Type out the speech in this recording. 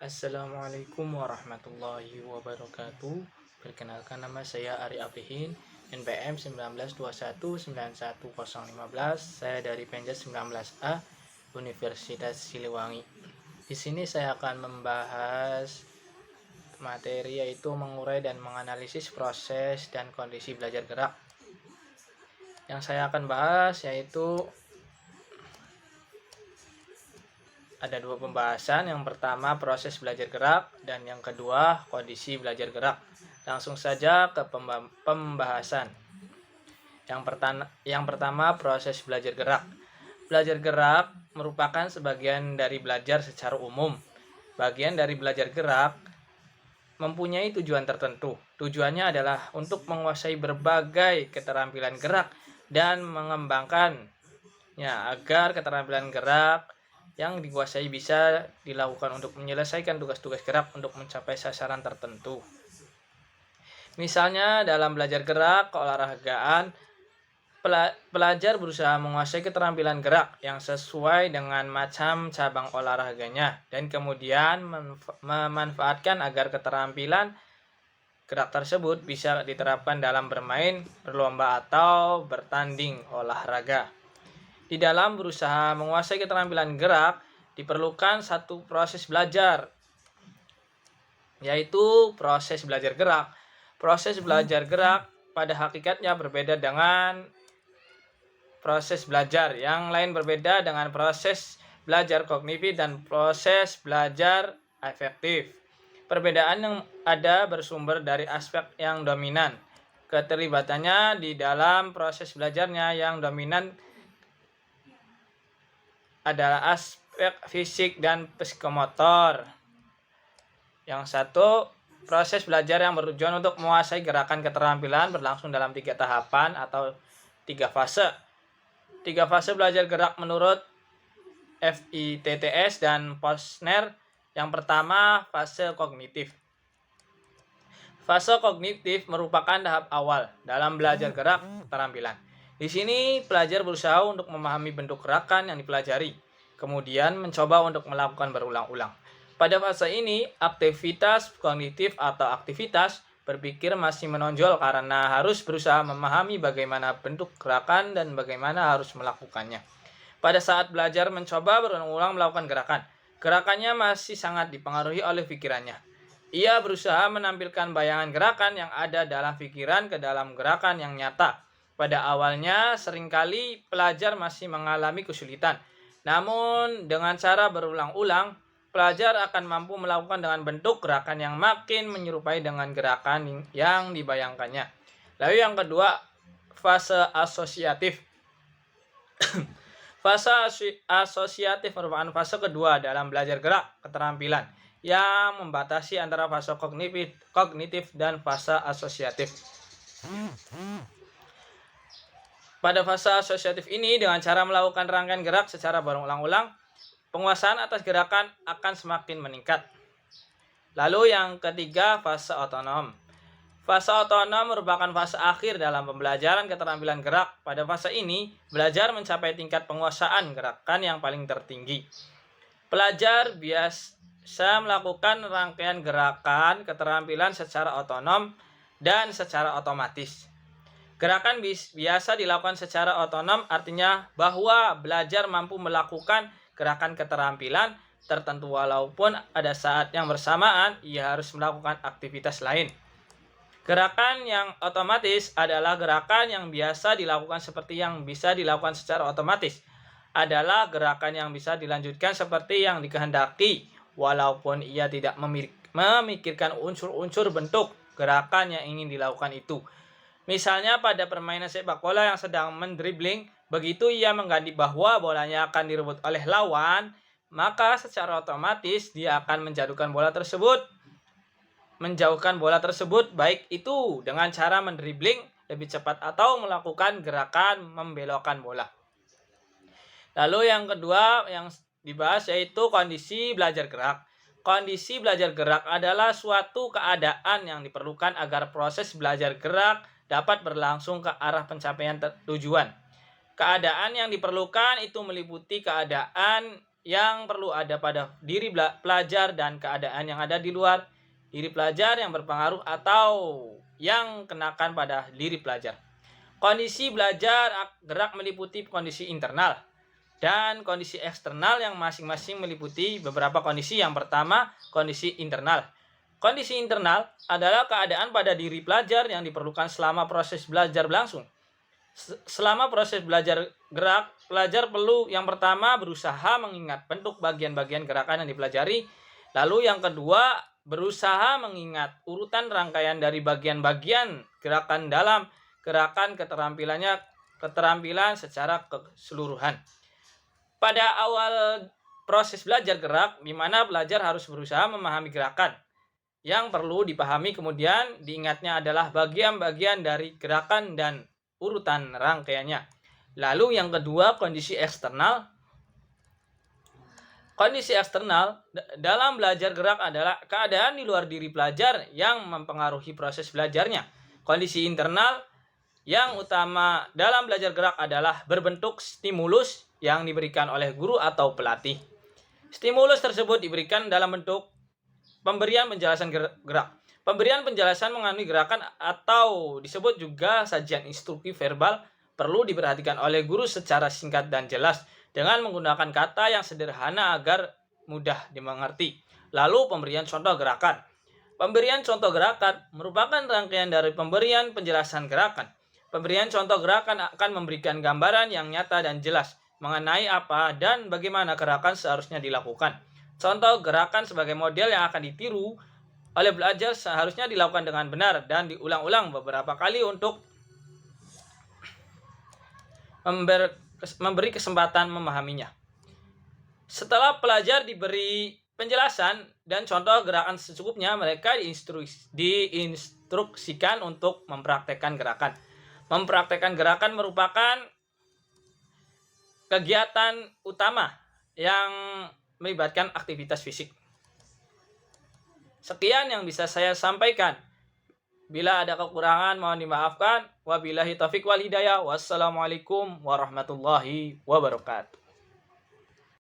Assalamualaikum warahmatullahi wabarakatuh. Perkenalkan, nama saya Ari Aprihin, NPM 1921910115. Saya dari Penjas 19A, Universitas Siliwangi. Di sini saya akan membahas materi yaitu mengurai dan menganalisis proses dan kondisi belajar gerak. Yang saya akan bahas yaitu ada dua pembahasan. Yang pertama proses belajar gerak dan yang kedua kondisi belajar gerak. Langsung saja ke pembahasan. Yang pertama proses belajar gerak. Belajar gerak merupakan sebagian dari belajar secara umum. Bagian dari belajar gerak mempunyai tujuan tertentu. Tujuannya adalah untuk menguasai berbagai keterampilan gerak dan mengembangkannya agar keterampilan gerak yang dikuasai bisa dilakukan untuk menyelesaikan tugas-tugas gerak untuk mencapai sasaran tertentu. Misalnya dalam belajar gerak keolahragaan, pelajar berusaha menguasai keterampilan gerak yang sesuai dengan macam cabang olahraganya dan kemudian memanfaatkan agar keterampilan gerak tersebut bisa diterapkan dalam bermain, berlomba atau bertanding olahraga. Di dalam berusaha menguasai keterampilan gerak, diperlukan satu proses belajar, yaitu proses belajar gerak. Proses belajar gerak pada hakikatnya berbeda dengan proses belajar. Yang lain berbeda dengan proses belajar kognitif dan proses belajar afektif. Perbedaan yang ada bersumber dari aspek yang dominan. Keterlibatannya di dalam proses belajarnya yang dominan adalah aspek fisik dan psikomotor. Yang satu, proses belajar yang bertujuan untuk menguasai gerakan keterampilan berlangsung dalam 3 tahapan atau 3 fase. 3 fase belajar gerak menurut FITTS dan Posner. Yang pertama, fase kognitif. Fase kognitif merupakan tahap awal dalam belajar gerak keterampilan. Di sini pelajar berusaha untuk memahami bentuk gerakan yang dipelajari, kemudian mencoba untuk melakukan berulang-ulang. Pada fase ini, aktivitas kognitif atau aktivitas berpikir masih menonjol karena harus berusaha memahami bagaimana bentuk gerakan dan bagaimana harus melakukannya. Pada saat belajar mencoba berulang-ulang melakukan gerakannya masih sangat dipengaruhi oleh pikirannya. Ia berusaha menampilkan bayangan gerakan yang ada dalam pikiran ke dalam gerakan yang nyata. Pada awalnya, seringkali pelajar masih mengalami kesulitan. Namun, dengan cara berulang-ulang, pelajar akan mampu melakukan dengan bentuk gerakan yang makin menyerupai dengan gerakan yang dibayangkannya. Lalu yang kedua, fase asosiatif. Fase asosiatif merupakan fase kedua dalam belajar gerak keterampilan yang membatasi antara fase kognitif dan fase asosiatif. Pada fase asosiatif ini, dengan cara melakukan rangkaian gerak secara berulang-ulang, penguasaan atas gerakan akan semakin meningkat. Lalu yang ketiga, fase otonom. Fase otonom merupakan fase akhir dalam pembelajaran keterampilan gerak. Pada fase ini, belajar mencapai tingkat penguasaan gerakan yang paling tertinggi. Pelajar biasa melakukan rangkaian gerakan keterampilan secara otonom dan secara otomatis. Gerakan biasa dilakukan secara otonom artinya bahwa belajar mampu melakukan gerakan keterampilan tertentu walaupun ada saat yang bersamaan ia harus melakukan aktivitas lain. Gerakan yang otomatis adalah gerakan yang biasa dilakukan seperti yang bisa dilakukan secara otomatis. Adalah gerakan yang bisa dilanjutkan seperti yang dikehendaki walaupun ia tidak memikirkan unsur-unsur bentuk gerakan yang ingin dilakukan itu. Misalnya pada permainan sepak bola yang sedang mendribling, begitu ia mengganti bahwa bolanya akan direbut oleh lawan, maka secara otomatis dia akan menjauhkan bola tersebut baik itu dengan cara mendribling lebih cepat atau melakukan gerakan membelokkan bola. Lalu yang kedua yang dibahas yaitu kondisi belajar gerak. Kondisi belajar gerak adalah suatu keadaan yang diperlukan agar proses belajar gerak dapat berlangsung ke arah pencapaian tujuan. Keadaan yang diperlukan itu meliputi keadaan yang perlu ada pada diri pelajar dan keadaan yang ada di luar diri pelajar yang berpengaruh atau yang kenakan pada diri pelajar. Kondisi belajar gerak meliputi kondisi internal dan kondisi eksternal yang masing-masing meliputi beberapa kondisi. Yang pertama, kondisi internal. Kondisi internal adalah keadaan pada diri pelajar yang diperlukan selama proses belajar berlangsung. Selama proses belajar gerak, pelajar perlu yang pertama berusaha mengingat bentuk bagian-bagian gerakan yang dipelajari. Lalu yang kedua, berusaha mengingat urutan rangkaian dari bagian-bagian gerakan dalam gerakan keterampilan secara keseluruhan. Pada awal proses belajar gerak, di mana belajar harus berusaha memahami gerakan. Yang perlu dipahami kemudian diingatnya adalah bagian-bagian dari gerakan dan urutan rangkaiannya. Lalu yang kedua, kondisi eksternal. Kondisi eksternal dalam belajar gerak adalah keadaan di luar diri pelajar yang mempengaruhi proses belajarnya. Kondisi internal yang utama dalam belajar gerak adalah berbentuk stimulus yang diberikan oleh guru atau pelatih. Stimulus tersebut diberikan dalam bentuk pemberian penjelasan gerak. Pemberian penjelasan mengenai gerakan atau disebut juga sajian instruksi verbal perlu diperhatikan oleh guru secara singkat dan jelas dengan menggunakan kata yang sederhana agar mudah dimengerti. Lalu pemberian contoh gerakan. Pemberian contoh gerakan merupakan rangkaian dari pemberian penjelasan gerakan. Pemberian contoh gerakan akan memberikan gambaran yang nyata dan jelas mengenai apa dan bagaimana gerakan seharusnya dilakukan. Contoh gerakan sebagai model yang akan ditiru oleh belajar seharusnya dilakukan dengan benar dan diulang-ulang beberapa kali untuk memberi kesempatan memahaminya. Setelah pelajar diberi penjelasan dan contoh gerakan secukupnya, mereka diinstruksikan untuk mempraktekkan gerakan. Mempraktekkan gerakan merupakan kegiatan utama yang melibatkan aktivitas fisik. Sekian yang bisa saya sampaikan. Bila ada kekurangan mohon dimaafkan. Wabillahi taufiq wal hidayah. Wassalamualaikum warahmatullahi wabarakatuh.